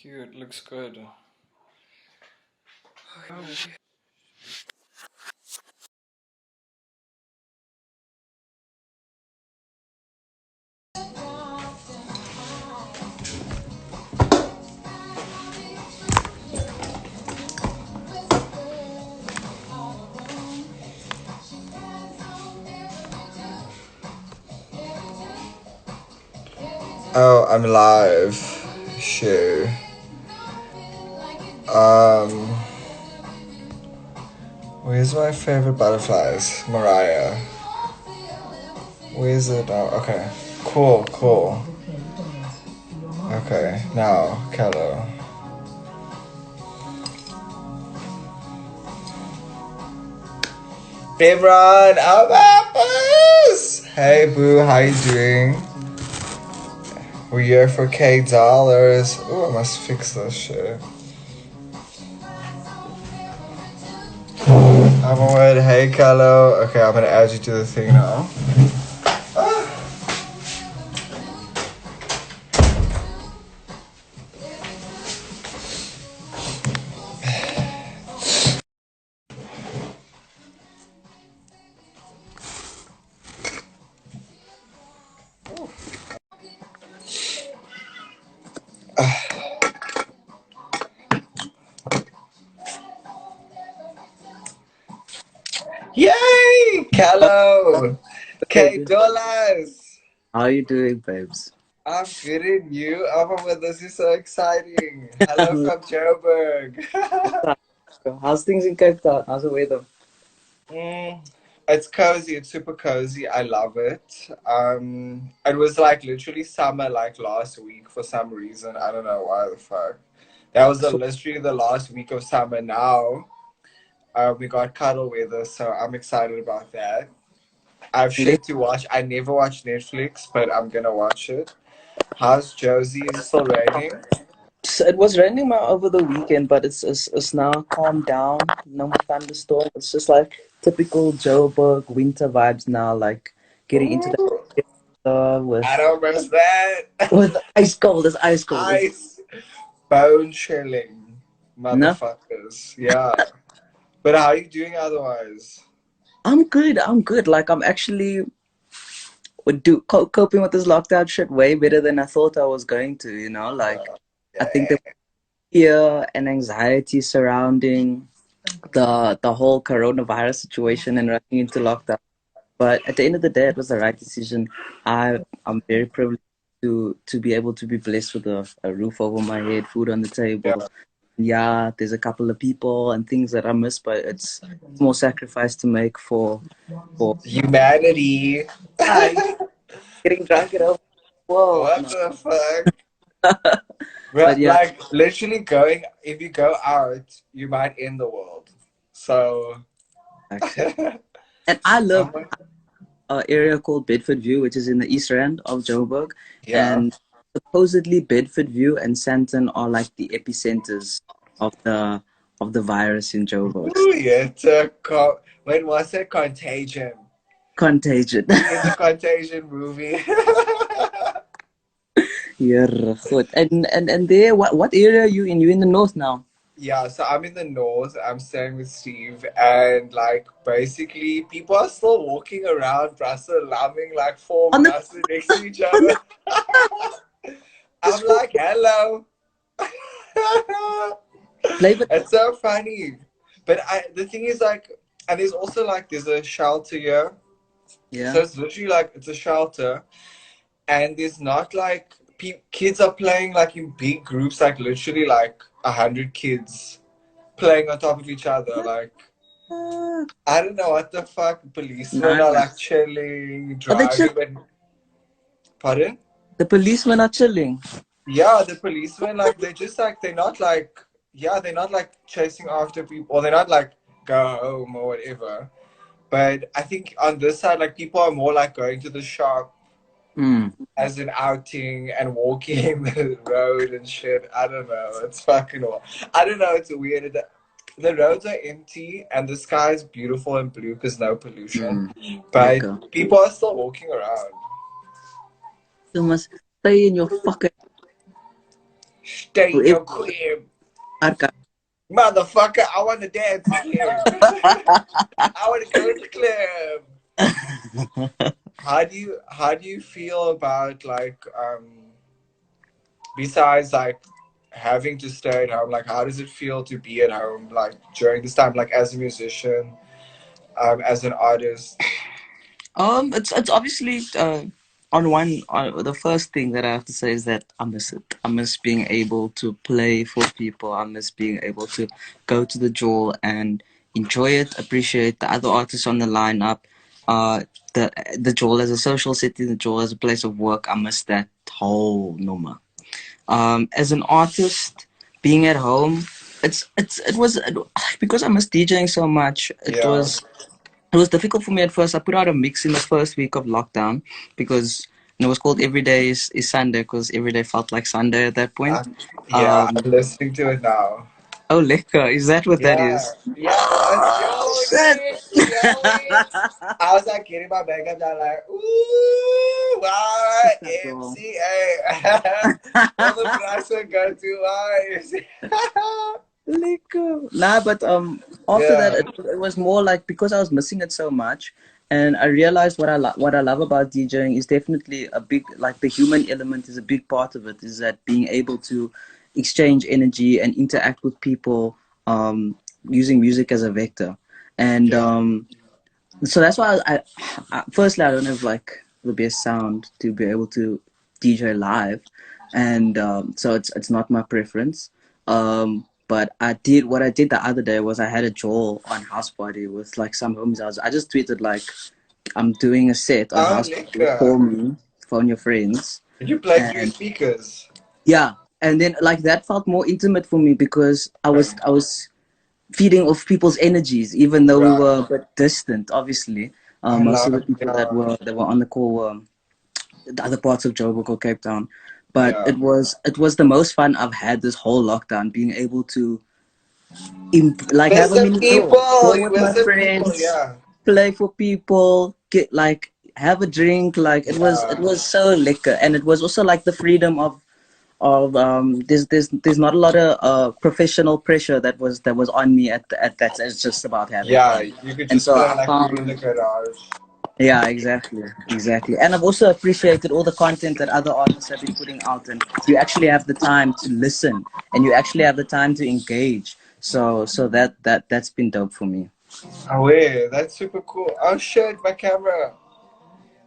Cute, looks good. Oh, I'm live. Sure. Um, where's my favorite butterflies? Mariah. Where's it? Oh, okay. Cool, cool. Okay, now, Kello. Imran, Abapus! Hey, boo, how you doing? We're here for K-Dollahz. Oh, I must fix this shit. I'm on. Hey, Kello. Okay, I'm gonna add you to the thing now. Yay! Kello! Baby. K-Dollahz! How are you doing, babes? I'm good in you. Oh, this is so exciting. Hello from Joburg. How's things in Cape Town? How's the weather? Mm, it's cozy. It's super cozy. I love it. It was like literally summer like last week for some reason. I don't know why the fuck. That was So, literally the last week of summer. Now we got cuddle weather, so I'm excited about that. I've shit to watch. I never watch Netflix, but I'm gonna watch it. How's Josie? Is it still raining? it was raining over the weekend, but it's now calmed down. No more thunderstorm. It's just like typical Joburg winter vibes now, like getting into the Ooh, I with don't miss that. ice cold. It's ice cold. Ice. Bone chilling. No, Motherfuckers. Yeah. But how are you doing otherwise? I'm good. I'm good. Like I'm actually coping with this lockdown shit way better than I thought I was going to. Like I think Yeah. the fear and anxiety surrounding the whole coronavirus situation and running into lockdown. But at the end of the day, it was the right decision. I'm very privileged to be able to be blessed with a roof over my head, food on the Yeah. table. Yeah, there's a couple of people and things that I miss, but it's more sacrifice to make for Humanity. getting drunk at home. Whoa, What no. the fuck? But But yeah, like literally if you go out, you might end the world. So actually, and I live oh, an area called Bedford View, which is in the east end of Joburg, yeah. and supposedly Bedford View and Sandton are like the epicenters of the virus in Joburg. Ooh, yeah. When was it? Contagion. Contagion. In the Contagion movie. Yeah, good. And there, what area are you in? You in the north now? Yeah, so I'm in the north. I'm staying with Steve, and like basically, people are still walking around Brussels, lumming like four On the buses next to each on the other. I'm like, hello. play, but It's so funny. But the thing is like, and there's also like, there's a shelter here. yeah. So it's literally like, it's a shelter. And there's not like, kids are playing like in big groups, like literally like 100 kids playing on top of each other. Like, Ah, I don't know what the fuck. Policemen are like nice. chilling, Are they chill? driving. But, pardon? The policemen are chilling. Yeah, the policemen, like, they're just like, they're not like, yeah, they're not like chasing after people, or they're not like go home or whatever. But I think on this side, like, people are more like going to the shop Hmm. as an outing and walking the road and shit. I don't know. It's fucking wild. I don't know. It's weird. The roads are empty and the sky is beautiful and blue because no pollution. Hmm. Lekker. But people are still walking around. You must stay in your fucking Stay in your crib. Arka. Motherfucker, I want to dance again. I want to go to the club. How do you feel about like besides like having to stay at home, like how does it feel to be at home like during this time, like as a musician, as an artist? It's obviously the first thing that I have to say is that I miss it. I miss being able to play for people. I miss being able to go to the jaw and enjoy it, appreciate the other artists on the lineup. Uh, the jaw as a social setting, the jaw as a place of work. I miss that whole number. As an artist, being at home, it was because I miss DJing so much. Yeah. It was difficult for me at first. I put out a mix in the first week of lockdown because it was called Every Day is Sunday because every day felt like Sunday at that point. Yeah, Um, I'm listening to it now. oh, lekker. Is that what that Yeah, is? yeah, let's go, Shit. Nick. Yeah, wait. I was like getting my makeup done, like, ooh, wow, MCA. All the price will go to MC. Lekker. Nah, but after that, Yeah, it was more like because I was missing it so much, and I realized what I love about DJing is definitely a big like the human element is a big part of it. Is that being able to exchange energy and interact with people using music as a vector, and yeah. so that's why firstly I don't have like the best sound to be able to DJ live, and so it's not my preference. But what I did the other day was I had a Joel on house party with like some homies. I just tweeted like I'm doing a set on Oh, house party. Nika. Call me, phone your friends, You play through and speakers. yeah, and then like that felt more intimate for me because Okay. I was feeding off people's energies, even though we Right. were a bit distant. Obviously, I most of the love, people yeah, that were on the call were the other parts of Joburg or Cape Town. But yeah. it was the most fun I've had this whole lockdown, being able to like have a Listen, mini tour, people. go You with my listen, people. friends, Yeah. play for people, get like have a drink. Like it Yeah. was so liquor, and it was also like the freedom of there's not a lot of professional pressure that was on me at that. It's just about having Yeah. fun, You could and just so play I like weed in the found garage. yeah, exactly, and I've also appreciated all the content that other artists have been putting out, and you actually have the time to listen and you actually have the time to engage, so that's been dope for me. Oh, wait. That's super cool. Oh, shit. My camera.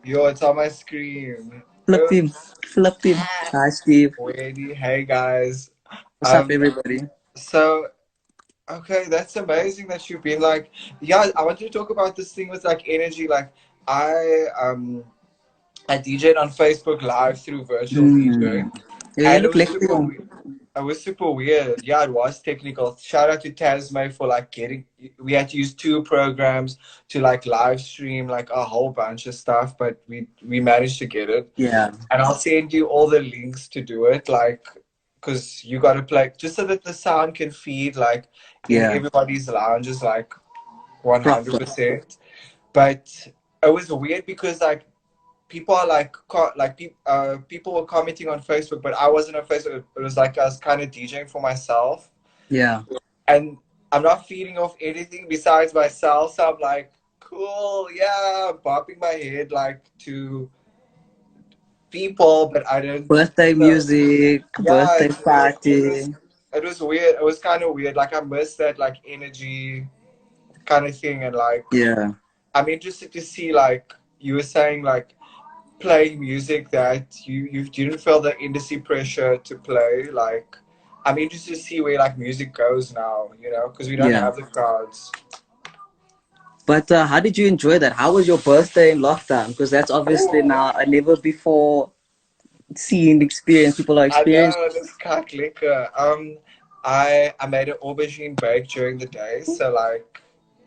Yo, it's on my screen. Flip team, Oops. flip team. Hi Steve, Wait. Hey, guys. what's up Um, everybody? so okay, that's amazing that you've been like, yeah, I want you to talk about this thing with like energy. Like I DJed on Facebook Live through virtual Hmm. DJ, Yeah, you and it look was like super you. weird. It was super weird. Yeah, it was technical. Shout out to Tasmay for like getting. We had to use two programs to like live stream like a whole bunch of stuff, but we managed to get it. Yeah, And I'll send you all the links to do it, like, because you got to play just so that the sound can feed like in yeah, everybody's lounges like proper. 100%. But it was weird because like people are like people were commenting on Facebook, but I wasn't on Facebook. It was like I was kind of DJing for myself, Yeah, and I'm not feeding off anything besides myself. So I'm like, cool, yeah, bopping my head like to people, but I don't. birthday So music, yeah, birthday party. it was weird. It was kind of weird. Like I missed that like energy kind of thing, and like Yeah, I'm interested to see like you were saying like playing music that you didn't feel the industry pressure to play. Like I'm interested to see where like music goes now. Because we don't yeah. have the crowds. But how did you enjoy that? How was your birthday in lockdown? Because that's obviously Ooh, now a never before seen experience. People are I experiencing. know this cock liquor. I made an aubergine bake during the day, so like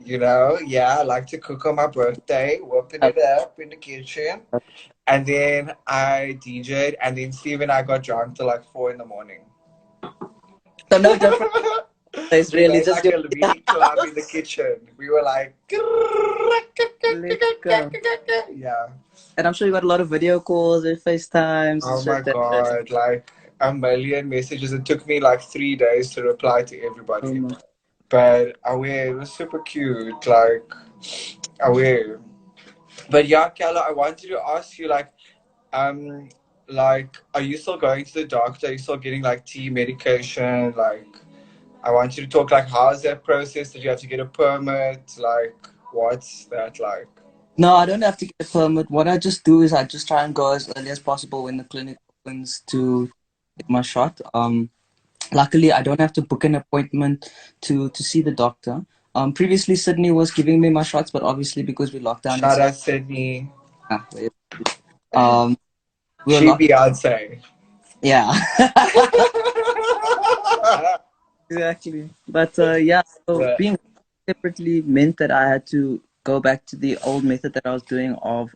yeah, I like to cook on my birthday, whooping it up in the kitchen. And then I DJ'd, and then Steve and I got drunk till like 4 in the morning. So no different. It's We really made just like your a mini club in the kitchen. We were like, liquor. yeah. And I'm sure you got a lot of video calls and FaceTimes and Oh my shit. That God. Like, a million messages. It took me like 3 days to reply to Oh everybody. my. But aware, it was super cute. Like aware. But yeah, Kala, I wanted to ask you um are you still going to the doctor? Are you still getting like tea medication? Like I want you to talk like how's that process? Did you have to get a permit? Like what's that like? No, I don't have to get a permit. What I just do is I just try and go as early as possible when the clinic opens to get my shot. Luckily, I don't have to book an appointment to see the doctor. Previously, Sydney was giving me my shots, but obviously because we locked down in Shout out Sydney. um, we were She locked. Beyonce. Yeah, exactly. But yeah, so Yeah. being separately meant that I had to go back to the old method that I was doing of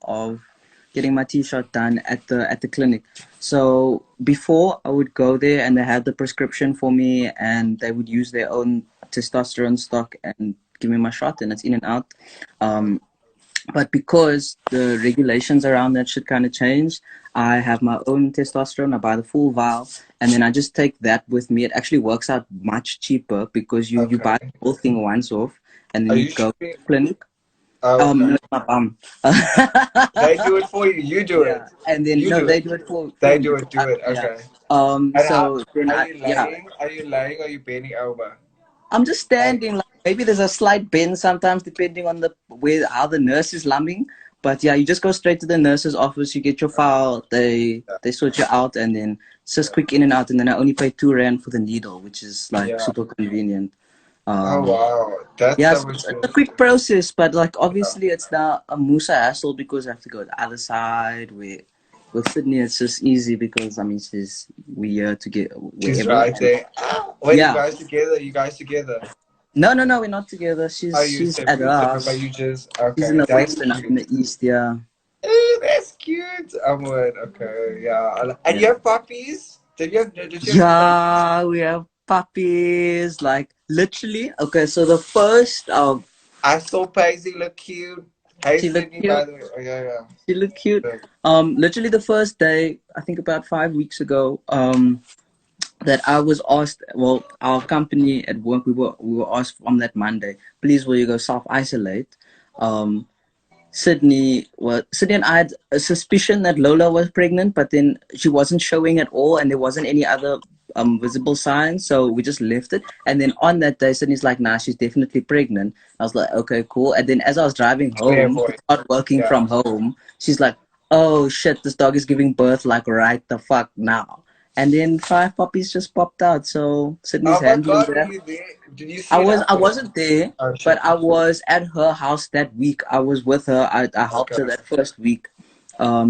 getting my T-shot done at the clinic. So before I would go there and they had the prescription for me and they would use their own testosterone stock and give me my shot and it's in and out. Um, but because the regulations around that shit kind of changed, I have my own testosterone. I buy the full vial, and then I just take that with me. It actually works out much cheaper because you buy the Okay. whole thing once off, and then Are you you go to shooting? the clinic. Oh, okay. No, it's my bum. They do it for you. You do Yeah, it. and then You no, do they it. do it for They me. do it. Do it. Yeah. Okay. And how So then are you yeah, laying? Are you laying or are you bending over? I'm just Like, standing. Like maybe there's a slight bend sometimes, depending on the way how the nurse is lumbing. But yeah, you just go straight to the nurse's office. You get your file. They sort you out, and then it's just yeah. quick in and out. And then I only pay R2 for the needle, which is like Yeah. super convenient. Oh Um, wow, that's yeah, so so much it's a good. quick process, but like Yeah. obviously it's now a Musa hassle because I have to go to the other side. Where with Sydney, it's just easy because I mean we're here to get She's wherever. right And there. Wait, you yeah, guys together? You guys together? no, we're not together. Are She's you she's at her separate, but house. you just She's in okay? the That's west and I'm in cute. the east. Yeah, That's cute. I'm with okay, yeah. And yeah, you have puppies? Did you have puppies? yeah. We have puppies. Like literally. Okay, so the first I saw Paisley look cute. Hey she looked Sydney, cute. by the way. Oh yeah, yeah. She looked cute. Look. Literally the first day, I think about 5 weeks ago. That I was asked. Well, our company at work, we were asked on that Monday. Please, will you go self isolate? Um, Sydney and I had a suspicion that Lola was pregnant, but then she wasn't showing at all, and there wasn't any other visible signs, so we just left it. And then on that day, Sydney's like, "Nah, she's definitely pregnant." I was like, "Okay, cool." And then as I was driving home to Clairvoyant. start working Yeah. from home, she's like, "Oh shit, this dog is giving birth like right the fuck now." And then 5 puppies just popped out. So Sydney's Oh my handling God, were that. you there? Did you I see it was I happen? wasn't there, Oh but shit. I was at her house that week. I was with her. I helped her Okay. that first week,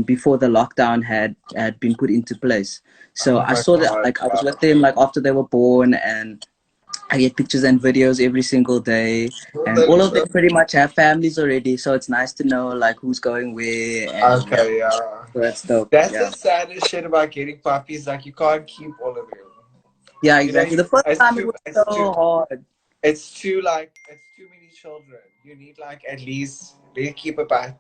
before the lockdown had been put into place. So Oh I my saw that God. like I was Wow. with them like after they were born, and I get pictures and videos every single day. Well, And all that's of them pretty much have families already, so it's nice to know like who's going where, and yeah, okay. Yeah. so that's dope. That's the Yeah, saddest shit about getting puppies. Like you can't keep all of them. yeah, You know, exactly. The first it's time it too. was It's too. so hard. It's too many children. You need like at least they keep it back.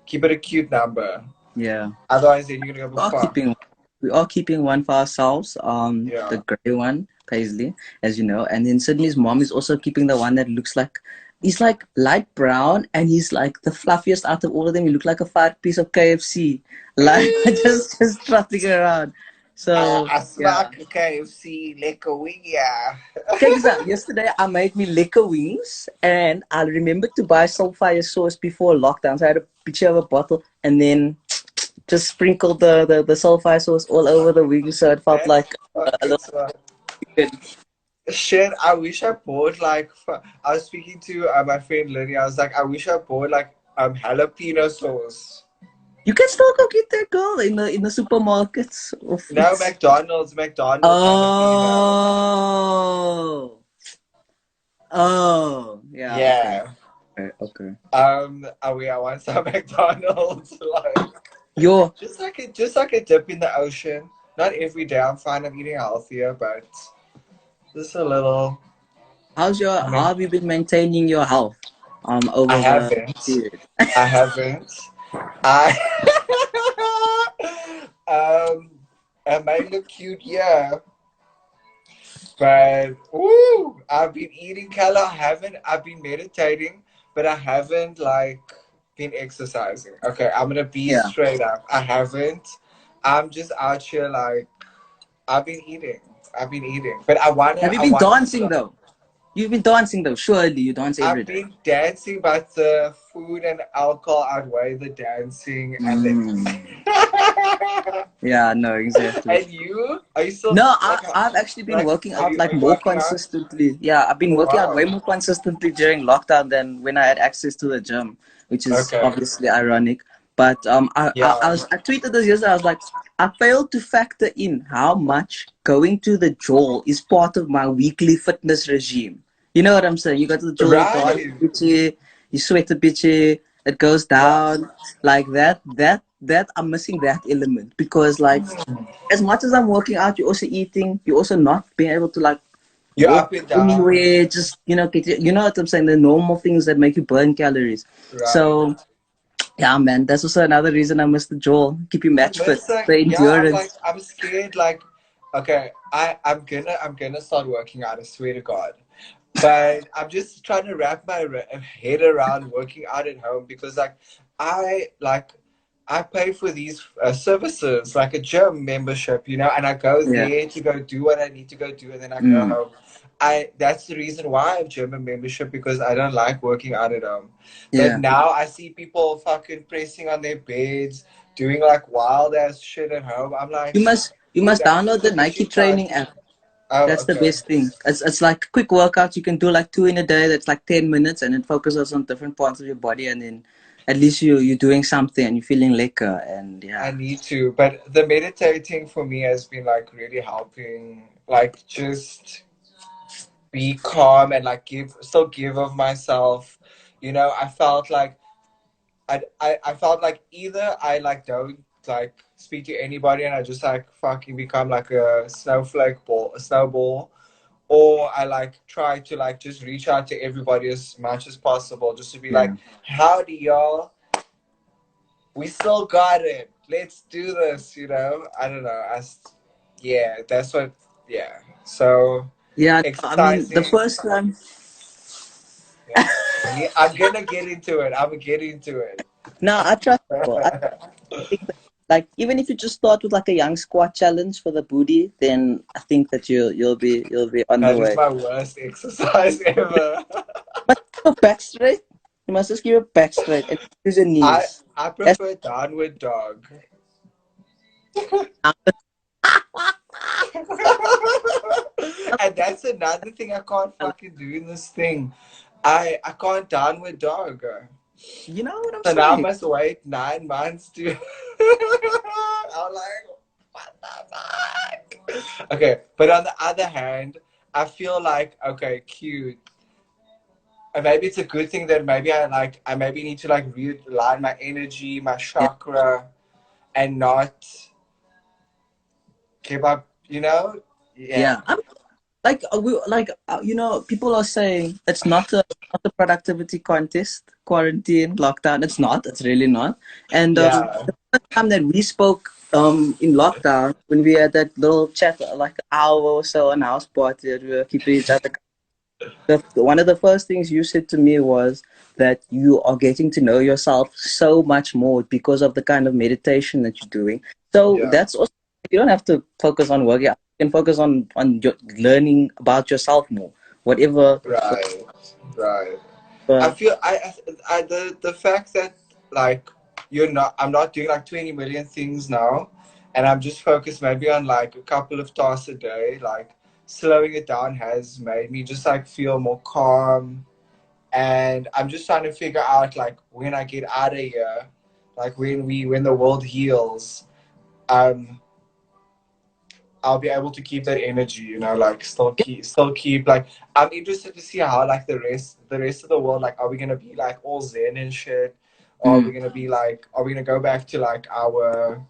Keep it a cute number. Yeah. Otherwise, then you're gonna go We are fuck. keeping we are keeping one for ourselves, the Yeah. gray one, Paisley, as you know. And then Sydney's mom is also keeping the one that looks like he's like light brown and he's like the fluffiest out of all of them. He looked like a fat piece of KFC. Like just trotting around. So I yeah. smack KFC lekker wing, yeah. Check this out. Yesterday I made me liquor wings and I remembered to buy sulfire sauce before lockdown. So I had a picture of a bottle and then just sprinkled the sulfur sauce all over the wings, so it felt That's like a fucking little smart. bit. Shit, I wish I bought like. I was speaking to my friend Lenny. I was like, I wish I bought like jalapeno sauce. You can still go get that, girl, in the supermarkets. No, McDonald's jalapeno. Oh, oh, yeah, okay, Yeah. okay. I want some McDonald's. Like, Yo, just like a dip in the ocean. Not every day. I'm fine. I'm eating healthier, but just a little. I how mean, have you been maintaining your health I over the haven't. period? I haven't. I um I might look cute, yeah. But woo, I've been eating Kala. I've been meditating, but I haven't like been exercising. Okay, I'm gonna be Yeah. straight up. I haven't. I'm just out here like I've been eating. I've been eating. But Have you I been wanna dancing start. though? You've been dancing though. Surely you dance every I've day. been dancing, but the food and alcohol outweigh the dancing and the Mm. Yeah, no, exactly. and you? Are you still No, like I've actually been working are out you like more working out? consistently. Yeah, I've been Oh working out way wow. more consistently during lockdown than when I had access to the gym, which is Okay. obviously ironic. But Yeah. I tweeted this yesterday. I was like, I failed to factor in how much going to the gym is part of my weekly fitness regime. You know what I'm saying? You go to the gym, you dance Right. a bit, you sweat a bit, it goes Right. down like that. That I'm missing that element because like as much as I'm working out, you're also eating. You're also not being able to like You're walk up and down. anywhere. Just you know what I'm saying. The normal things that make you burn calories. Right. So yeah, man, that's also another reason I miss the Joel. Keep you I'm match fit. missing. The Yeah, I'm like endurance. I'm scared. Like, okay, I'm gonna start working out. I swear to God. But I'm just trying to wrap my head around working out at home because like I pay for these services like a gym membership, you know, and I go Yeah. there to go do what I need to go do, and then I go Mm. home. I That's the reason why I have gym membership because I don't like working out at home. But Yeah. now I see people fucking pressing on their beds, doing like wild ass shit at home. I'm like, You dude, must that's download the some Nike bitchy time. training app. Oh, That's the okay. best thing. It's like quick workouts. You can do like two in a day. That's like 10 minutes, and it focuses on different parts of your body, and then at least you're doing something and you're feeling lekker. And I yeah. need to, but the meditating for me has been like really helping, like just be calm and like give of myself. You know, I felt like I felt like either I like don't like speak to anybody and I just like fucking become like a a snowball, or I like try to like just reach out to everybody as much as possible, just to be like, Yeah. howdy y'all, we still got it. Let's do this, you know? I don't know. Yeah, that's what, yeah. So, Yeah, I mean, the exercising, first time. yeah. Yeah, I'm gonna get into it. I'm gonna get into it. No, I trust people. I think that, like, even if you just start with like a young squat challenge for the booty, then I think that you'll be on the That is way. my worst exercise ever. But keep your back straight. You must just keep your back straight and use your I knees. I That's prefer downward dog. And that's another thing I can't fucking do in this thing. I can't downward dog. you know what I'm So now I saying. must wait 9 months to. I'm like, what the fuck? Okay, but on the other hand, I feel like okay, cute. And maybe it's a good thing that I maybe need to like realign my energy, my Yeah, chakra, and not give up. You know? Yeah. yeah. You know, people are saying it's not a productivity contest, quarantine, lockdown. It's not. It's really not. And Yeah. the first time that we spoke in lockdown, when we had that little chat, like an hour or so on house party, that we were keeping each other. One of the first things you said to me was that you are getting to know yourself so much more because of the kind of meditation that you're doing. So Yeah. that's also, you don't have to focus on working out. You can focus on your, learning about yourself more. Whatever. Right. Right. I Whatever. feel the fact that like I'm not doing like 20 million things now, and I'm just focused maybe on like a couple of tasks a day. Like slowing it down has made me just like feel more calm, and I'm just trying to figure out like when I get out of here, like when the world heals, um I'll be able to keep that energy, you know, like still keep like I'm interested to see how like the rest of the world, like are we gonna be like all zen and shit? Or Mm. are we gonna go back to like our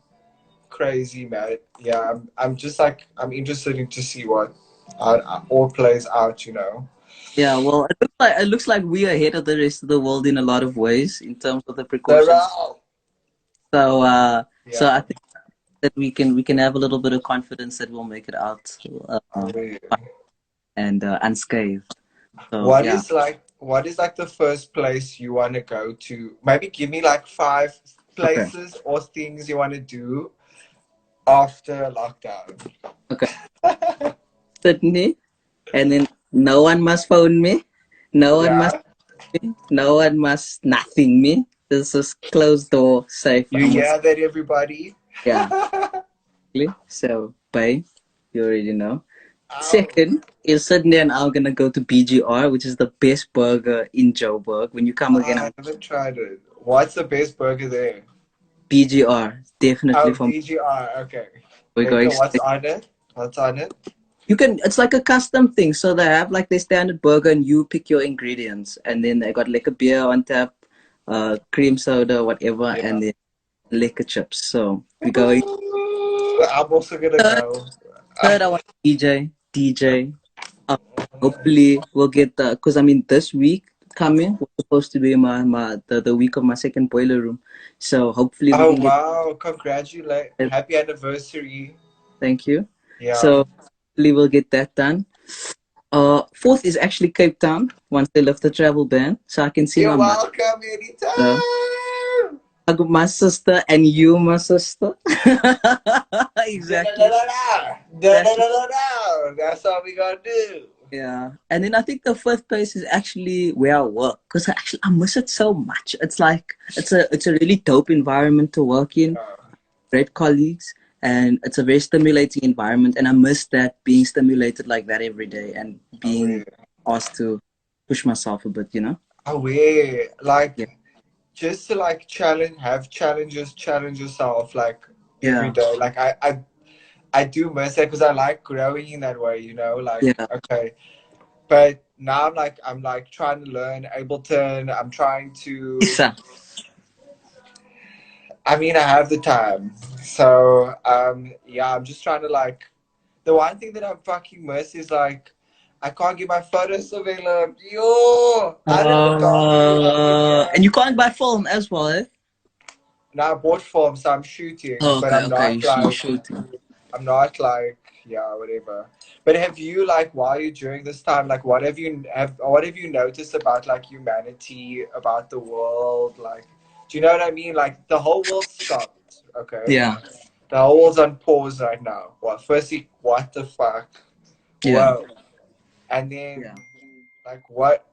crazy man? Yeah, I'm just like I'm interested in to see what all plays out, you know. Yeah, well, it looks like we are ahead of the rest of the world in a lot of ways in terms of the They're precautions. So, so I yeah. think. that we can have a little bit of confidence that we'll make it out Oh, yeah. and unscathed. So What yeah. is like what is like the first place you want to go to? Maybe give me like five Okay. places or things you want to do after lockdown. Okay. Sydney, and then no one must phone me. No one must. Yeah. No one must nothing me. This is closed door, safe. You I'm with hear that, everybody? yeah. So, bye. You already know. Ow. Second is Sydney and I'm gonna go to BGR, which is the best burger in Joburg. When you come again, I haven't tried it. What's the best burger there? BGR definitely Oh, for me. BGR. Okay. We're going Later, what's straight. on it? What's on it? You can. It's like a custom thing. So they have like their standard burger, and you pick your ingredients, and then they got like a beer on tap, cream soda, whatever, Yeah. and then liquor chips. So we're going. I'm also gonna Third, go. third, I want DJ. DJ. Hopefully we'll get the because I mean this week coming was supposed to be the week of my second boiler room. So hopefully we Oh can get wow! Congratulate! that. Happy anniversary! Thank you. Yeah. So hopefully we'll get that done. Fourth is actually Cape Town once they lift the travel ban, so I can see You're my mother, welcome anytime. my sister, and you, my sister. Da da Exactly. da da da da Exactly. da da da. That's all we gonna do. Yeah, and then I think the fifth place is actually where I work because actually I miss it so much. It's like it's a really dope environment to work in, Yeah. great colleagues, and it's a very stimulating environment. And I miss that being stimulated like that every day and Oh being yeah. asked to push myself a bit. You know? Oh yeah. Yeah, Like just to like have challenges, challenge yourself like every yeah, day. Like I do miss it because I like growing in that way. Like yeah. okay. But now I'm like trying to learn Ableton. I'm trying to. Isa. I mean, I have the time, so yeah. I'm just trying to like. The one thing that I'm fucking miss is like, I can't get my photos developed. Yo, I don't have a dog up in And here. you can't buy film as well, eh? Now I bought form, so I'm shooting, Oh, but okay, okay. You shooting. I'm not like, yeah, whatever. But have you like while you during this time, like what have you noticed about like humanity, about the world, like, do you know what I mean? Like the whole world stopped. Okay, Yeah, the whole world's on pause right now. What? Firstly, what the fuck? yeah. Whoa! And then Yeah. like what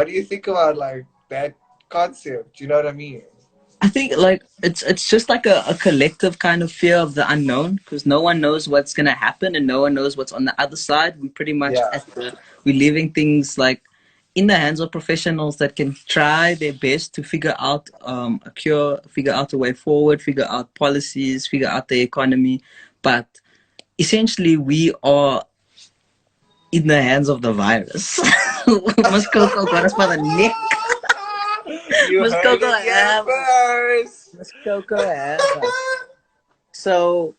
do you think about like that concept? Do you know what I mean? I think like it's just like a collective kind of fear of the unknown because no one knows what's gonna happen and no one knows what's on the other side. We pretty much Yeah, we're leaving things like in the hands of professionals that can try their best to figure out a cure, figure out a way forward, figure out policies, figure out the economy. But essentially, we are in the hands of the virus. Miss Coco got us by the neck. you Miss heard Coco it here have us. first. Miss Coco have us. So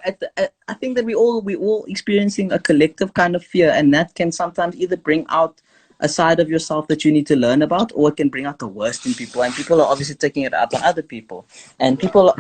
I think that we all experiencing a collective kind of fear, and that can sometimes either bring out a side of yourself that you need to learn about, or it can bring out the worst in people. And people are obviously taking it out on other people. And Yeah, people,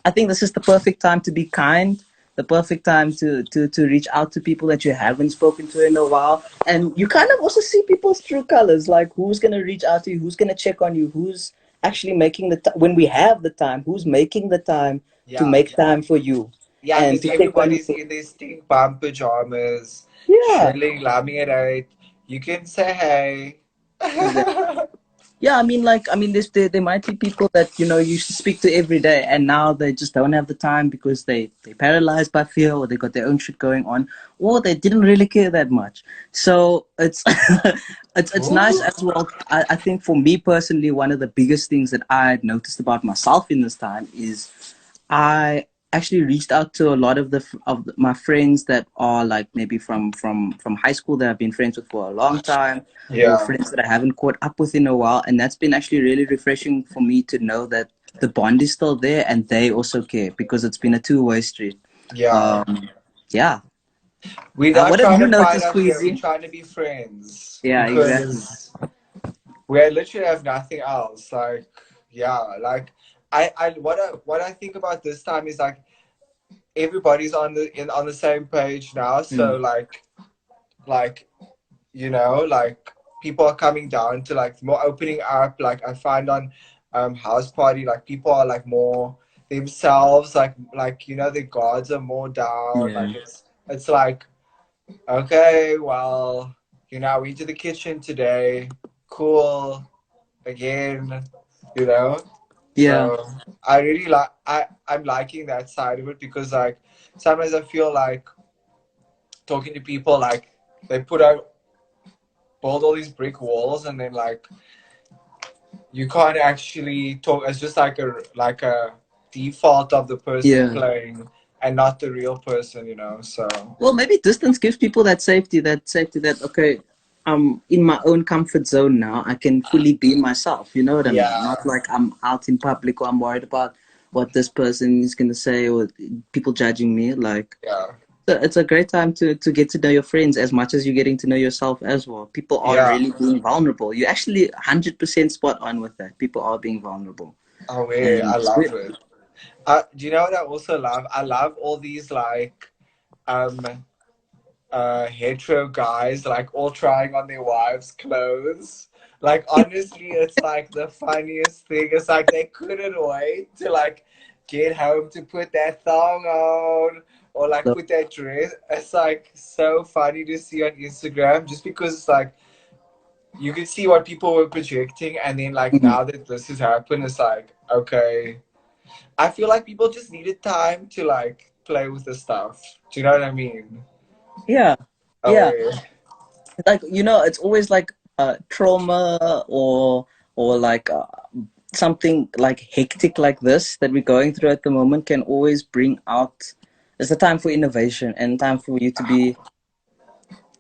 I think this is the perfect time to be kind, the perfect time to reach out to people that you haven't spoken to in a while. And you kind of also see people's true colors, like who's gonna reach out to you, who's gonna check on you, who's actually making the time when we have the time, who's making the time to yeah, make time for you yeah. and Because to check on everybody's you. in their stink bum pajamas, Yeah, chilling, laminate. You can say hey. exactly. Yeah, I mean, there might be people that you used to speak to every day, and now they just don't have the time because they're paralyzed by fear, or they got their own shit going on, or they didn't really care that much. So it's it's nice Ooh. as well. I think for me personally, one of the biggest things that I noticed about myself in this time is I actually reached out to a lot of my friends that are like maybe from high school that I've been friends with for a long time, or Yeah, friends that I haven't caught up with in a while, and that's been actually really refreshing for me to know that the bond is still there and they also care because it's been a two-way street. yeah. Um, yeah. We're not What have trying you to fight noticed, out here. We're Queasy? trying to be friends Yeah, exactly. because we literally have nothing else. Like, yeah, like I what I think about this time is like everybody's on the same page now. So Mm. like you know, like people are coming down to like more opening up. Like I find on house party, like people are like more themselves. Like you know, the guards are more down. Yeah. Like it's like okay, well, you know, we to the kitchen today. Cool again, you know. Yeah. So I really like I'm liking that side of it because like sometimes I feel like talking to people like they build all these brick walls and then like you can't actually talk. It's just like a default of the person Yeah. playing and not the real person, you know. So Well, maybe distance gives people that okay, I'm in my own comfort zone now. I can fully be myself. You know what I mean? Not yeah, like I'm out in public or I'm worried about what this person is gonna say or people judging me. Like yeah, it's a great time to get to know your friends as much as you're getting to know yourself as well. People are yeah. really being vulnerable. You're actually 100% spot on with that. People are being vulnerable, Oh, wait, and I love it. Do you know what I also love? I love all these like um hetero guys like all trying on their wives' clothes. Like honestly, it's like the funniest thing. It's like they couldn't wait to like get home to put that thong on or like so, put that dress. It's like so funny to see on Instagram just because it's like you can see what people were projecting and then like mhm. now that this has happened, it's like okay. I feel like people just needed time to like play with the stuff. Do you know what I mean? Yeah, Oh yeah. wait. Like it's always like trauma or like something like hectic like this that we're going through at the moment can always bring out. It's a time for innovation and time for you to be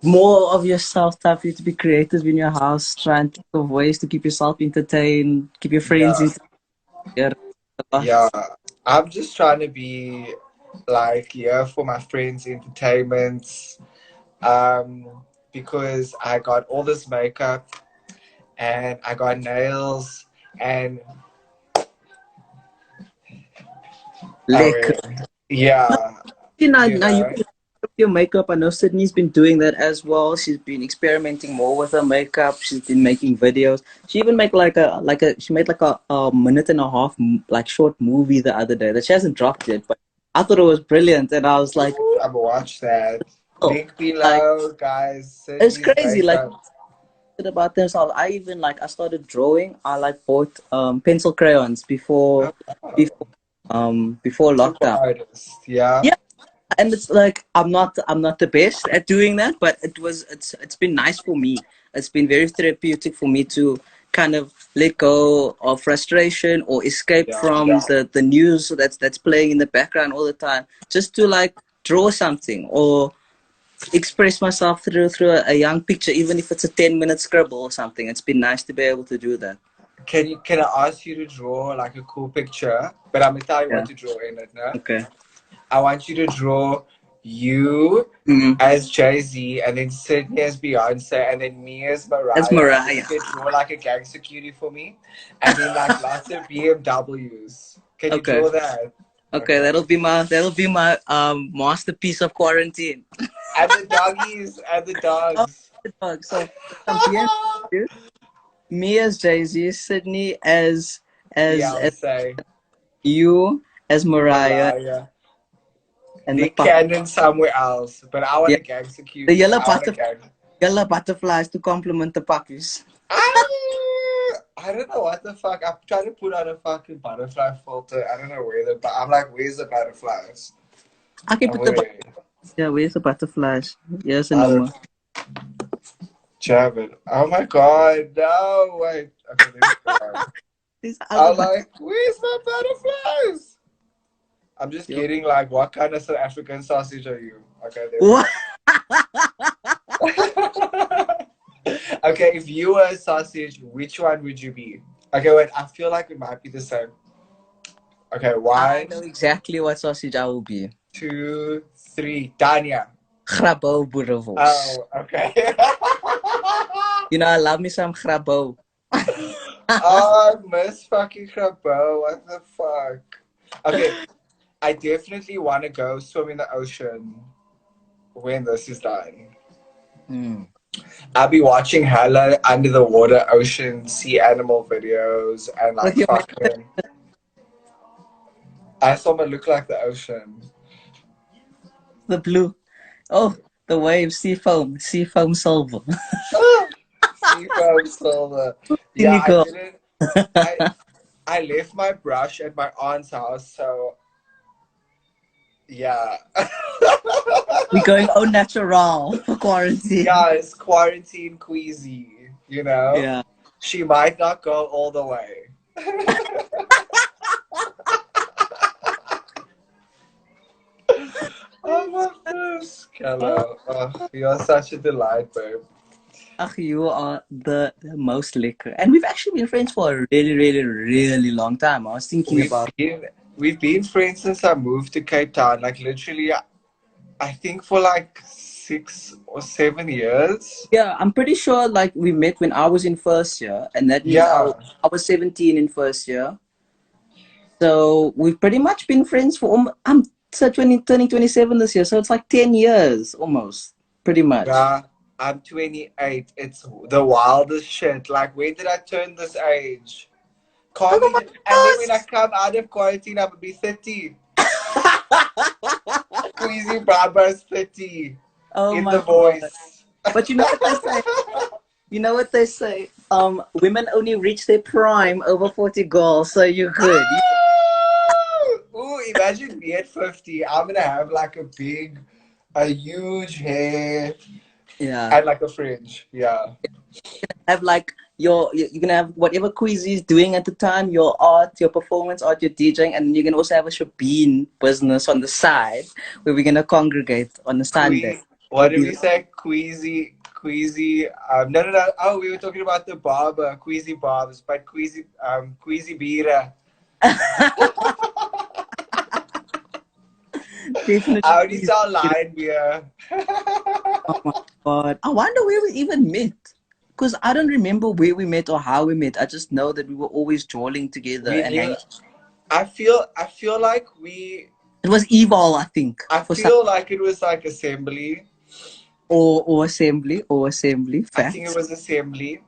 more of yourself, time for you to be creative in your house, try and think of ways to keep yourself entertained, keep your friends Yeah. entertained. Yeah, I'm just trying to be like here for my friends' entertainments. Because I got all this makeup and I got nails and Lick. yeah, you Now you know, can up your makeup. I know Sydney's been doing that as well. She's been experimenting more with her makeup. She's been making videos. She even made she made like a minute and a half like short movie the other day that she hasn't dropped yet. But I thought it was brilliant, and I was like, ooh, I'm gonna watch that. oh, Link like below, guys. it's Sydney's crazy. Like makeup. about themselves. I even like I started drawing. I like bought pencil crayons Oh, wow. before Super lockdown. artist. Yeah, Yeah, and it's like I'm not the best at doing that, but it's been nice for me. It's been very therapeutic for me to kind of let go of frustration or escape yeah, from the news that's playing in the background all the time, just to like draw something or express myself through a young picture, even if it's a 10-minute scribble or something. It's been nice to be able to do that. Can I ask you to draw like a cool picture? But I'm gonna tell you what Yeah. to draw in it, no? Okay. I want you to draw you Mm-hmm. as Jay-Z and then Sydney as Beyonce and then me as That's Mariah and then you Mariah. can draw like a gangster cutie for me and then like lots of BMWs. Can you Okay. draw that? Okay, Okay. that'll be my masterpiece of quarantine. And the doggies and the Oh, dogs. the dog. So BMW, me as Jay Z, Sydney as Beyonce, you as Mariah, Mariah, and the Nick pup. Cannon somewhere else. But I want Yeah, a gangster the cutie. I want a gang. yellow butterflies to complement the puppies. I don't know what the fuck. I'm trying to put on a fucking butterfly filter. I don't know where the. But I'm like, where's the butterflies? I can Oh, put the wait. yeah. Where's the butterflies? Yes and I no more. don't jam it. Oh my god, no, wait. Okay, let me try. These other I'm but like, where's my butterflies? I'm just kidding. Like, what kind of South African sausage are you? Okay, there we what? go. Okay, if you were a sausage, which one would you be? Okay, wait. I feel like it might be the same. Okay, I one, know exactly what sausage I will be. two, three. Tanya. Grabo boerewors. Oh, okay. You know, I love me some grabo. Oh, I miss fucking Crabo. What the fuck? Okay, I definitely want to go swim in the ocean when this is done. Mm. I'll be watching hella under the water ocean sea animal videos and With like your fucking. I saw me look like the ocean. the blue. Oh, the waves, sea foam silver. Sea foam silver. Yeah, I Cynical. didn't. I I left my brush at my aunt's house, so yeah. We're going au natural for quarantine. Yeah, it's quarantine queasy, you know? Yeah. She might not go all the way. Oh my goodness, Kello. Oh, you're such a delight, babe. Ach, you are the most liquor. And we've actually been friends for a really, really, really long time. I was thinking We've about, been we've been friends since I moved to Cape Town. Like literally, I think for like 6 or 7 years. yeah, I'm pretty sure like we met when I was in first year, and that means Yeah, I was 17 in first year. So we've pretty much been friends for I'm so 20, turning 27 this year, so it's like 10 years almost, pretty much. yeah. I'm 28. It's the wildest shit. Like, when did I turn this age? Can't Oh my even. And then when I come out of quarantine, I'm gonna be 30. gosh! Queasy Baba's 30 Oh in my the god. voice. But you know what they say? You know what they say? Women only reach their prime over 40 girls, so you're good. Ooh, imagine me at 50. I'm gonna have like a huge hair Yeah. and like a fringe. Yeah. Have like you're gonna have whatever QUEEZY is doing at the time, your art, your performance art, your DJing, and you're gonna also have a Shabin business on the side where we're gonna congregate on a Sunday. What It'll did be we say? Queasy. No, no, no. Oh, we were talking about the barber, Queasy Barbs, but Queasy Bira. I already definitely. saw line beer. Oh my god. I wonder where we even met. Because I don't remember where we met or how we met. I just know that we were always jawling together We and knew. hanging. I feel like we. It was Evil, I think, I for some feel like it was like assembly. or assembly. I think it Facts. was assembly,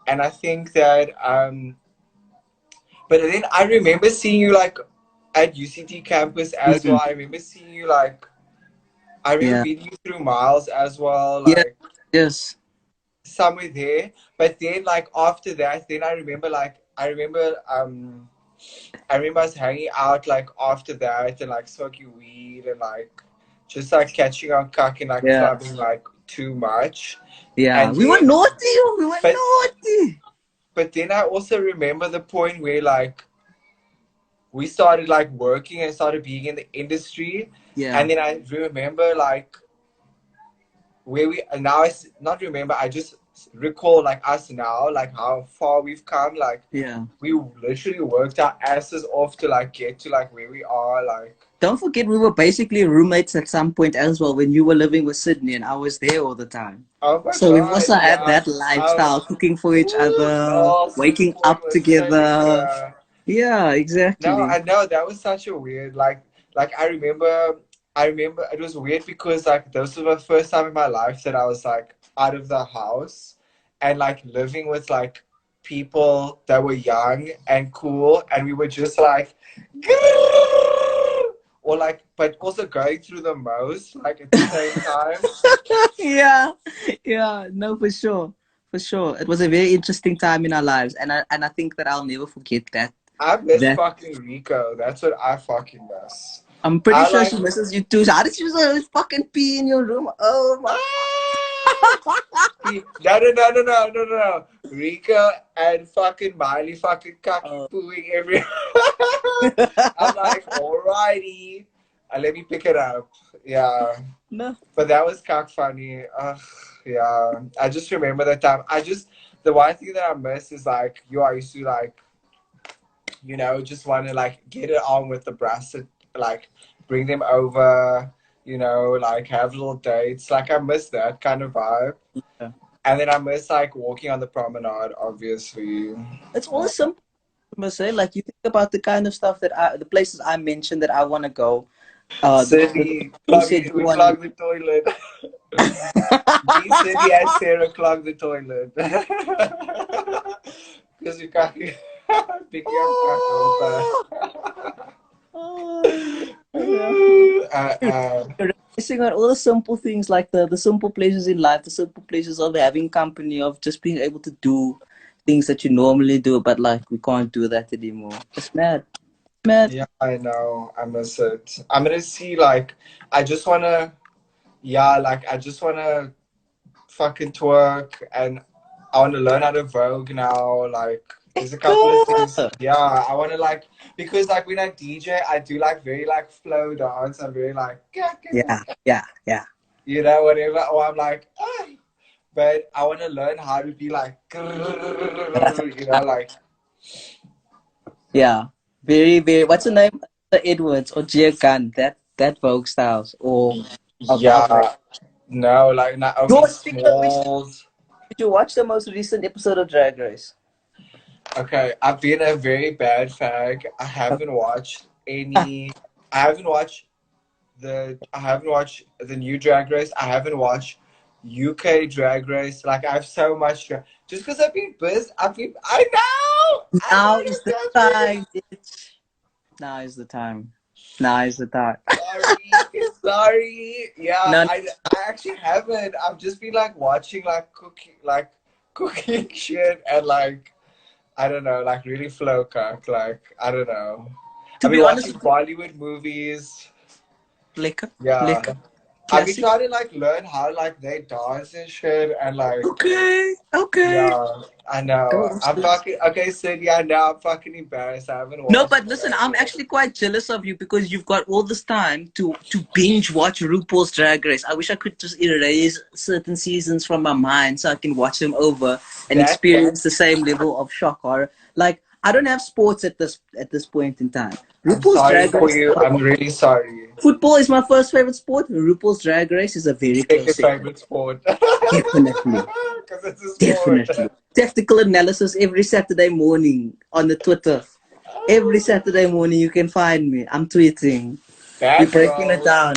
and I think that. But then I remember seeing you like at UCT campus as well. Mm, I remember seeing you like. I remember yeah. meeting you through Miles as well. Yeah. Like. Yes. Somewhere there. But then like after that, then I remember us hanging out like after that and like smoking weed and like just like catching on cock and like Yeah. clubbing like too much. Yeah. And We were then naughty. We were but naughty. but then I also remember the point where like we started like working and started being in the industry. Yeah. And then I remember like where we now not remember, I just recall like us now, like how far we've come. Like Yeah. we literally worked our asses off to like get to like where we are. Like, Don't forget we were basically roommates at some point as well when you were living with Sydney and I was there all the time. oh my So we've god, also had yeah. that lifestyle, cooking for each other, Girls in the waking point up was so together. liquor. Yeah, No, exactly. I know that was such a weird like I remember it was weird because like this was the first time in my life that I was like out of the house and like living with like people that were young and cool and we were just like or like but also going through the most like at the same time. Yeah, yeah, no, for sure, for sure. It was a very interesting time in our lives, and I think that I'll never forget that. I miss That fucking Rico. That's what I fucking miss. I'm pretty I sure like she misses you too. How did she always fucking pee in your room? Oh my! No, no, no, no, no, no, no. Rico and fucking Miley fucking cocky Oh. pooing everywhere. I'm like, alrighty. Let me pick it up. Yeah. No. But that was cock funny. Yeah. I just remember that time. The one thing that I miss is like, I used to like, just want to like get it on with the brass, like bring them over, like have little dates. Like I miss that kind of vibe. Yeah. And then I miss like walking on the promenade, obviously. It's all simple. must say, like you think about the kind of stuff that the places I mentioned that I want to go. Cindy, You said you we want to. clog the toilet. Me, Cindy, and Sarah clog the toilet. Because we can't pick up Oh, cock oh, yeah. open. Reminiscing on all the simple things, like the simple pleasures in life, the simple pleasures of having company, of just being able to do things that you normally do, but like we can't do that anymore. It's mad. It's mad. Yeah, I know. I miss it. I'm gonna see, like, I just wanna, yeah, like, I just wanna fucking twerk and I wanna learn how to Vogue now. Like, there's a couple of things, yeah, I wanna, like, because, like, when I DJ, I do, like, very, like, flow dance. I'm very, like, Yeah, yeah, yeah. you know, whatever. Or I'm like, "Ay." But I wanna learn how to be, like, you know, like, Yeah. Very, very. What's the name? The Edwards or Gia Gunn. That Vogue styles or above that. yeah, no, like, Naomi Yo, speaking of which, Smalls. did you watch the most recent episode of Drag Race? Okay, I've been a very bad fag. I haven't watched any. I haven't watched I haven't watched the new Drag Race. I haven't watched UK Drag Race. Like I have so much. Just because I've been busy. I know. I Now know is you're the jumping. time, bitch. Now is the time. Now is the time. Sorry, sorry. Yeah, No, I actually haven't. I've just been like watching cooking shit and like I don't know, like really flow cock. Like I don't know. to I've be been honest watching with you, Bollywood movies. liquor, Yeah. liquor, I've been classic. trying to like learn how like they dance and shit and like Okay, okay. yeah, I know. Go, I'm sis. fucking okay, Sid, yeah, now I'm fucking embarrassed. I haven't No, watched but listen, I'm it. actually quite jealous of you because you've got all this time to binge watch RuPaul's Drag Race. I wish I could just erase certain seasons from my mind so I can watch them over and That experience the same level of shock horror. Like I don't have sports at this point in time. I'm RuPaul's sorry Drag for Race. you. I'm really sorry. Football is my first favorite sport. RuPaul's Drag Race is a very close Second second. favorite sport. Definitely, Because it's a sport. definitely. Tactical analysis every Saturday morning on the Twitter. Every Saturday morning you can find me. I'm tweeting. We're Bad breaking it girls. down.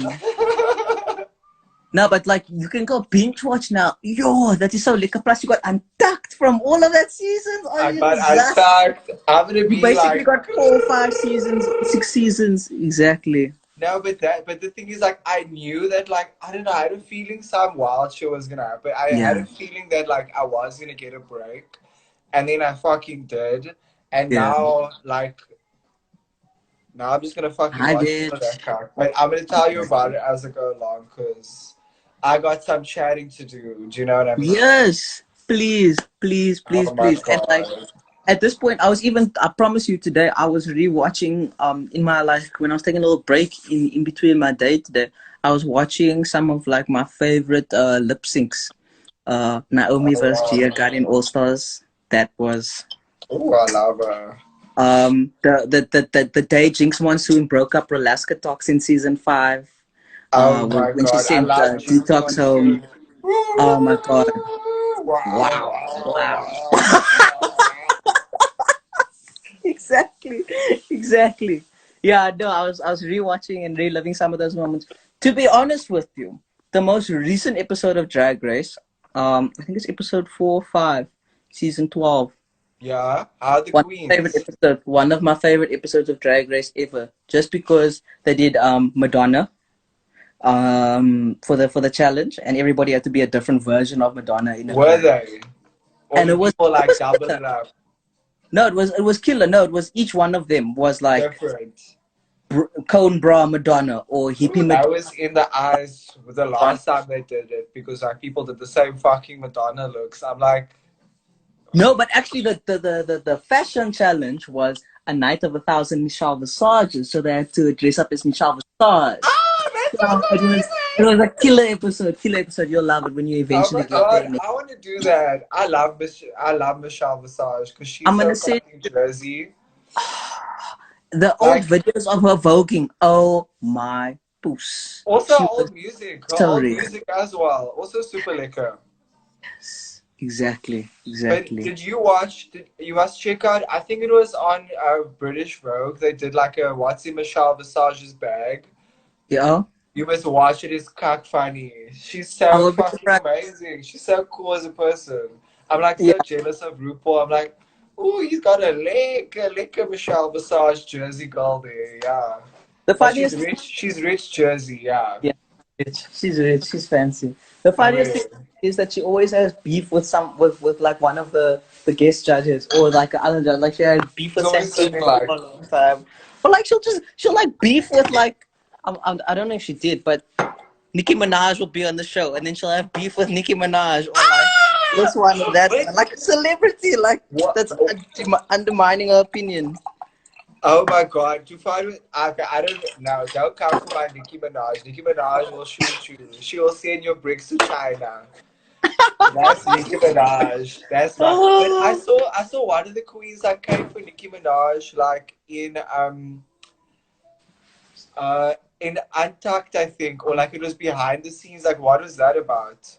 No, but like you can go binge watch now. Yo, that is so liquor. Plus you got untucked from all of that seasons. Are I you got just? untucked. I'm gonna You be basically like got 4, 5 seasons, 6 seasons. Exactly. no, but the thing is, like, I knew that, like, I don't know, I had a feeling some wild shit was gonna happen. I had a Yeah. feeling that, like, I was gonna get a break, and then I fucking did, and Yeah. now I'm just gonna fucking I watch did. all of that cock. But I'm gonna tell you about it as I go along, cause I got some chatting to do. Do you know what I mean? Yes. Please, please, please, Oh my please. And like god. at this point, I promise you today, I was rewatching in my like when I was taking a little break in between my day today, I was watching some of like my favorite lip syncs. Naomi Oh versus Gia wow. Guardian All Stars. That was Oh, I love her. the day Jinx Monsoon broke up Alaska Talks in season 5. Oh When, my when she god, I sent love Jinx Detox home. Monsoon. Oh my god. Wow, Wow. wow, Wow. wow. Exactly. Exactly. Yeah, no, I was rewatching and reliving some of those moments. To be honest with you, the most recent episode of Drag Race, I think it's episode 4 or 5, season 12. Yeah, how the Favorite queens. episode, one of my favorite episodes of Drag Race ever. Just because they did Madonna for the challenge, and everybody had to be a different version of Madonna in a Were choreo. they? Or And do it was people it like was double killer. it up? No, it was killer. No, it was each one of them was like Different. cone bra Madonna or hippie Ooh, Madonna. that was in the eyes with the last time they did it because like people did the same fucking Madonna looks. I'm like, No, but actually the fashion challenge was a night of 1,000 Michelle Visages, so they had to dress up as Michelle Visage. oh, that So sounds it was a killer episode. Killer episode. You'll love it when you oh eventually my get there. god, I want to do that. I love Michelle Visage because she's I'm so gonna say fucking Jersey. the old Like videos of her voguing. Oh my poos. also She was old music, her so old real. music as well. Also super liquor. Exactly. But Exactly. did you watch? Did you must check out? I think it was on British Vogue. They did like a "What's in Michelle Visage's bag." Yeah. You must watch it. It's cock funny. She's I so will be fucking surprised. amazing. She's so cool as a person. I'm like Yeah. so jealous of RuPaul. I'm like, oh, he's got a lick of Michelle Visage Jersey girl there. Yeah, The but she's funniest. rich. She's rich Jersey. Yeah. Yeah, rich. She's rich. She's fancy. The funniest thing Wait. is that she always has beef with with like one of the guest judges or like another judge. Like she had beef She's with always Santi saying for like, a long time. But like she'll like beef with like I don't know if she did, but Nicki Minaj will be on the show and then she'll have beef with Nicki Minaj or like this one or that wait, one. Like a celebrity, like what? that's undermining her opinion. Oh my God! To find with I don't know. Don't come for my Nicki Minaj. Nicki Minaj will shoot you. She will send your bricks to China. That's Nicki Minaj. That's my. But Oh, I saw one of the queens that came for Nicki Minaj like in Untucked I think, or like it was behind the scenes. Like what was that about?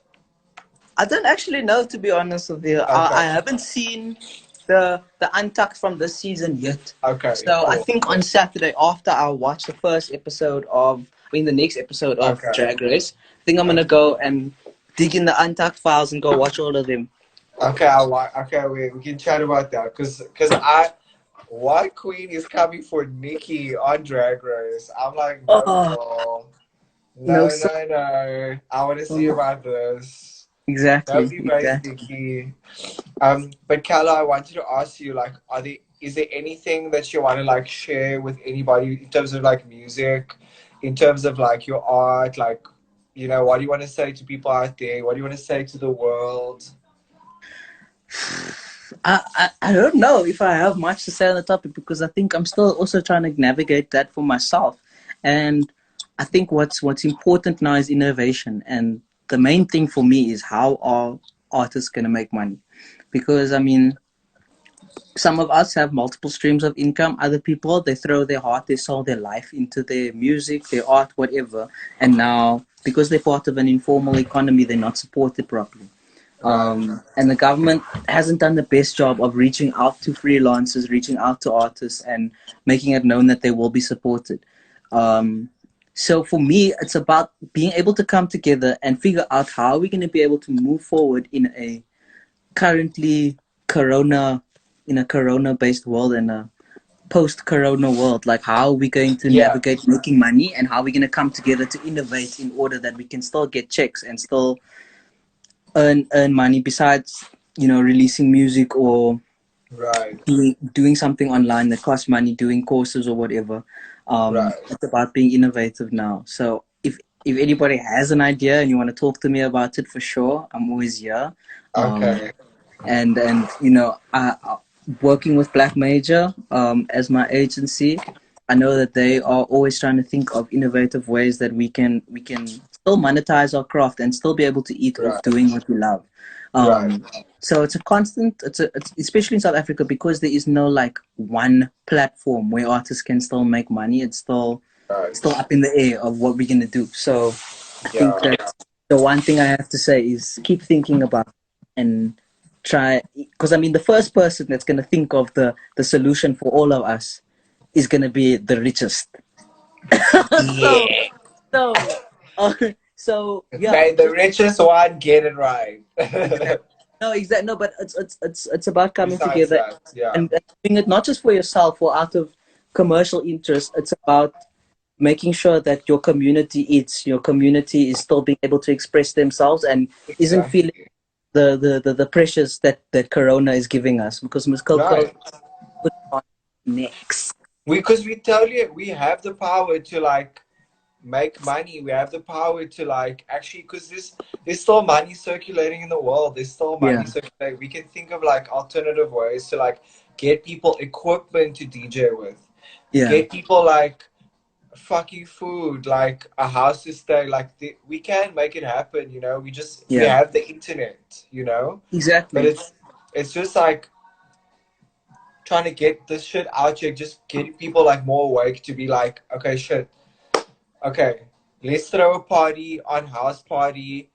I don't actually know, to be honest with you. I Okay. haven't seen the Untucked from this season yet. Okay. So I Cool. think on Saturday after I watch the first episode of, I mean the next episode of Okay. Drag Race, I think I'm gonna Okay. go and dig in the Untucked files and go watch all of them. Okay. Okay. Wait. We can chat about that because I. What queen is coming for Nikki on Drag Race? I'm like, no, Oh girl. no, No, so no, no. I want to see about this. exactly, Nobody raised exactly. Nikki. But Kala, I wanted to ask you, like, is there anything that you want to like share with anybody in terms of like music, in terms of like your art, like, what do you want to say to people out there? What do you want to say to the world? I don't know if I have much to say on the topic because I think I'm still also trying to navigate that for myself. And I think what's important now is innovation. And the main thing for me is how are artists going to make money? Because I mean, some of us have multiple streams of income. Other people, they throw their heart, their soul, their life into their music, their art, whatever. And now, because they're part of an informal economy, they're not supported properly. Right, And the government hasn't done the best job of reaching out to freelancers, reaching out to artists, and making it known that they will be supported. Um, so for me, it's about being able to come together and figure out how we're going to be able to move forward in a currently corona in a corona based world and a post corona world. Like how are we going to yeah, navigate making money and how are we going to come together to innovate in order that we can still get checks and still earn money besides releasing music or right, doing something online that costs money, doing courses or whatever. right. It's about being innovative now. So if anybody has an idea and you want to talk to me about it, for sure, I'm always here. um, Okay, and working with Black Major as my agency, I know that they are always trying to think of innovative ways that we can still monetize our craft and still be able to eat off right, doing what we love. right, um, so it's a constant, it's especially in South Africa, because there is no like one platform where artists can still make money. It's still right. up in the air of what we're gonna do. So I think Yeah, that the one thing I have to say is keep thinking about and try, because I mean the first person that's gonna think of the solution for all of us is gonna be the richest. so yeah. so uh, so yeah, May the just richest one get it right. exactly. No, exactly. No, but it's about coming Besides together that, yeah, and doing it not just for yourself or out of commercial interest. It's about making sure that your community eats, your community is still being able to express themselves and isn't feeling exactly. the pressures that Corona is giving us, because Ms. Coco Right. put on next. Because we tell you we have the power to like make money. We have the power to like actually because there's still money circulating in the world. There's still Yeah, money circulating. We can think of like alternative ways to like get people equipment to DJ with. yeah, Get people like fucking food, like a house to stay. Like we can make it happen. We yeah, have the internet. But exactly. it's just like trying to get this shit out here, just getting people like more awake to be like, okay, shit, okay, let's throw a party on house party,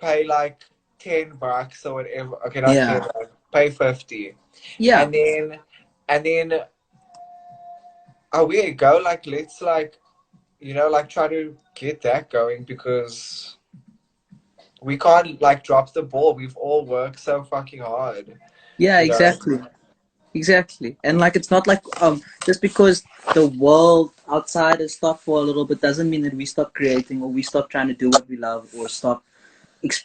pay like $10 or whatever. Okay, not 10, Yeah. pay 50. Yeah. And then away you go. Like, let's like, like try to get that going because we can't like drop the ball. We've all worked so fucking hard, Yeah, you know? exactly. Exactly. And like it's not like just because the world outside has stopped for a little bit doesn't mean that we stop creating or we stop trying to do what we love or stop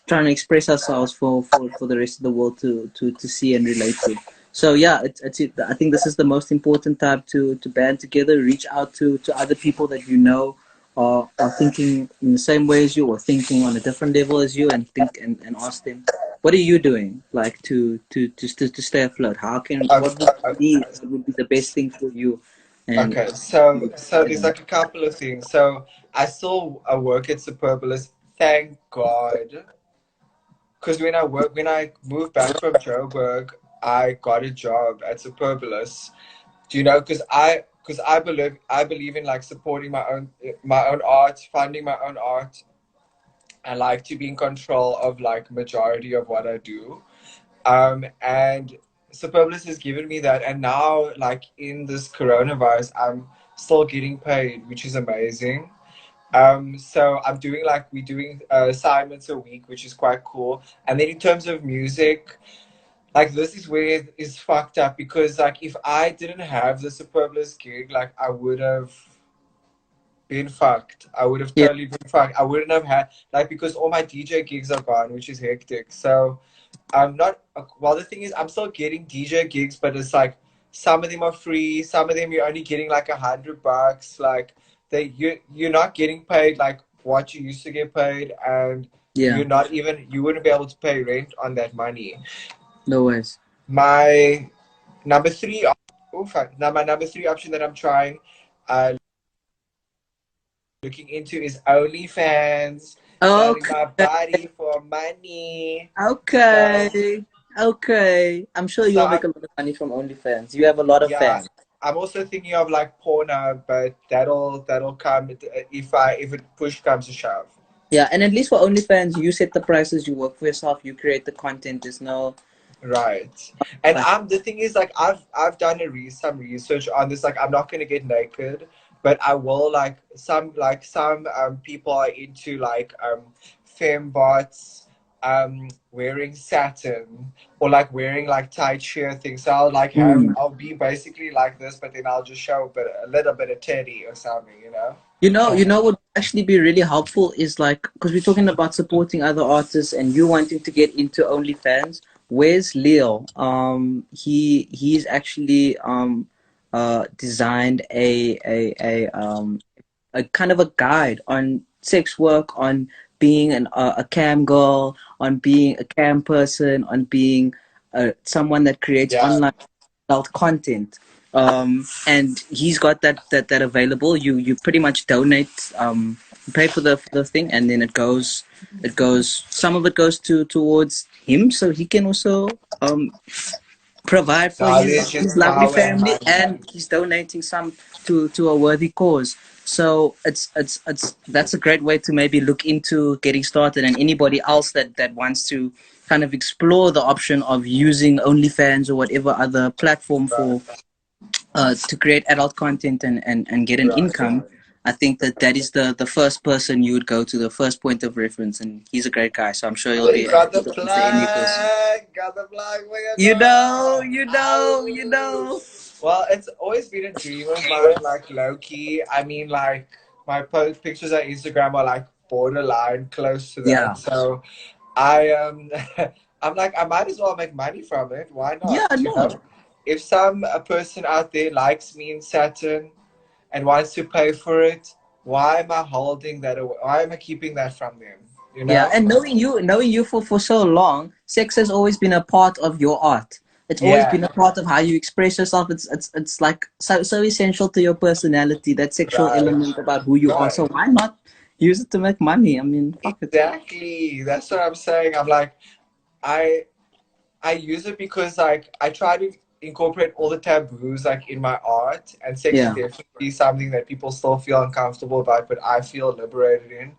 trying to express ourselves for the rest of the world to see and relate to. So yeah, I think this is the most important time to band together, reach out to other people that you know are thinking in the same way as you or thinking on a different level as you, and think and ask them, what are you doing like to stay afloat? How can Okay, what would be what would be the best thing for you? And okay. So there's like a couple of things. So I still work at Superbalist, thank God. Because when I moved back from Joburg, I got a job at Superbalist. Do you know? Because I believe in like supporting my own art, funding my own art. I like to be in control of like majority of what I do. And Superbalist has given me that, and now like in this coronavirus, I'm still getting paid, which is amazing. So we're doing assignments a week, which is quite cool. And then in terms of music, like this is where it is fucked up because like if I didn't have the Superbalist gig, like I would have been fucked. I would have yeah, totally been fucked. I wouldn't have had like because all my DJ gigs are gone, which is hectic. So I'm not. Well, the thing is, I'm still getting DJ gigs, but it's like some of them are free. Some of them you're only getting like $100. Like you're not getting paid like what you used to get paid, and yeah, you wouldn't be able to pay rent on that money. no worries. My number three. Oh fuck! Now my number three option that I'm trying, uh, looking into is OnlyFans, selling Okay. my body for money. So Okay. Okay. I'm sure so you'll I make a lot of money from OnlyFans. You have a lot of Yeah, fans. I'm also thinking of like Pornhub, but that'll come if it push comes to shove. Yeah, and at least for OnlyFans, you set the prices, you work for yourself, you create the content. There's no Right. And like the thing is like I've done some research on this. Like I'm not gonna get naked, but I will some people are into like fembots wearing satin or like wearing like tight sheer things. So mm. I'll be basically like this, but then I'll just show a little bit of teddy or something, you know? You know what would actually be really helpful is like because we're talking about supporting other artists and you wanting to get into OnlyFans. Where's Leo? He's actually designed a kind of a guide on sex work, on being a cam girl, on being a cam person, on being someone that creates Yeah. online adult content. And he's got that available. You pretty much donate, pay for the thing, and then it goes. Some of it goes towards him, so he can also provide for Knowledge is his lovely power and family, money. and he's donating some to a worthy cause. So it's that's a great way to maybe look into getting started, and anybody else that wants to kind of explore the option of using OnlyFans or whatever other platform Right. for to create adult content and get an Right. income. I think that is the first person you would go to, the first point of reference, and he's a great guy. So I'm sure he'll be Got the able to answer any question. plug. Got the plug. Where you You know, know? you know, you Ow. know. Well, it's always been a dream of mine, like low key. I mean, like my post pictures on Instagram are like borderline close to that. Yeah. So I I'm like I might as well make money from it. Why Yeah, not? You no. know, if some a person out there likes me in Saturn and wants to pay for it, why am I holding that? Why am I keeping that from them? You Yeah, know? and knowing you for so long, sex has always been a part of your art. It's always Yeah. been a part of how you express yourself. It's like so essential to your personality, that sexual Right. element about who you are. So Right. why not use it to make money? I mean, fuck it. Exactly. That's what I'm saying. I'm like, I I use it because like I try to incorporate all the taboos like in my art, and sex is Yeah, definitely something that people still feel uncomfortable about, but I feel liberated in.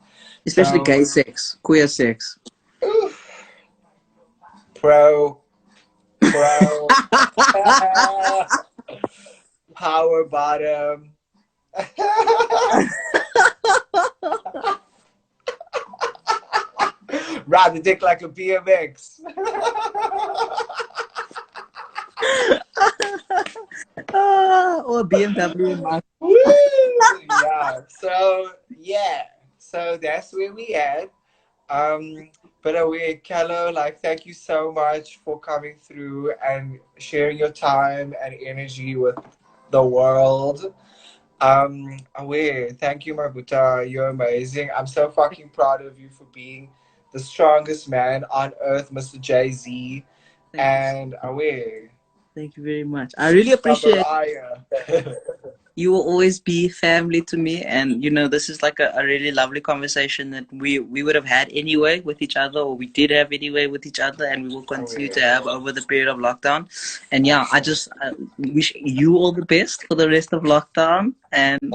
especially So, gay sex, queer sex. oof. Pro, power bottom. Ride the dick like a BMX. Or BMW. Woo! Yeah. So that's where we at. But away, Kello, like, thank you so much for coming through and sharing your time and energy with the world. Away, thank you, Mabuta. You're amazing. I'm so fucking proud of you for being the strongest man on earth, Mr. Jay-Z. And away. Thank you very much. I really appreciate you will always be family to me, and you know this is like a really lovely conversation that we would have had anyway with each other, or we did have anyway with each other, and we will continue to have over the period of lockdown. And yeah, I just wish you all the best for the rest of lockdown, and